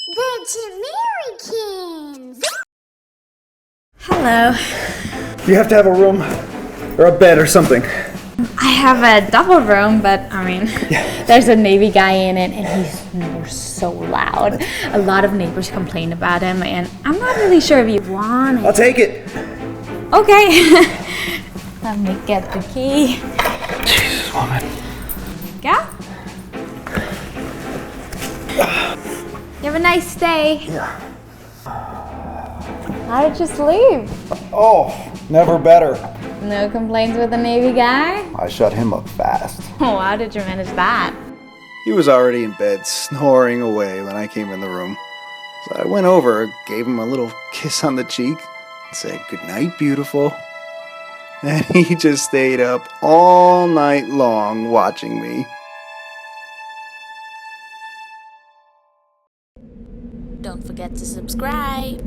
The Germericans! Hello. You have to have a room or a bed or something. I have a double room, but I mean, there's a Navy guy in it and he snores so loud. A lot of neighbors complain about him and I'm not really sure if you want it. I'll take it. Okay. Let me get the key. Jesus, woman. Yeah? You have a nice day. Yeah. How did you sleep? Oh, never better. No complaints with the Navy guy? I shut him up fast. Oh, how did you manage that? He was already in bed, snoring away when I came in the room. So I went over, gave him a little kiss on the cheek, and said, "Good night, beautiful." And he just stayed up all night long watching me. Don't forget to subscribe.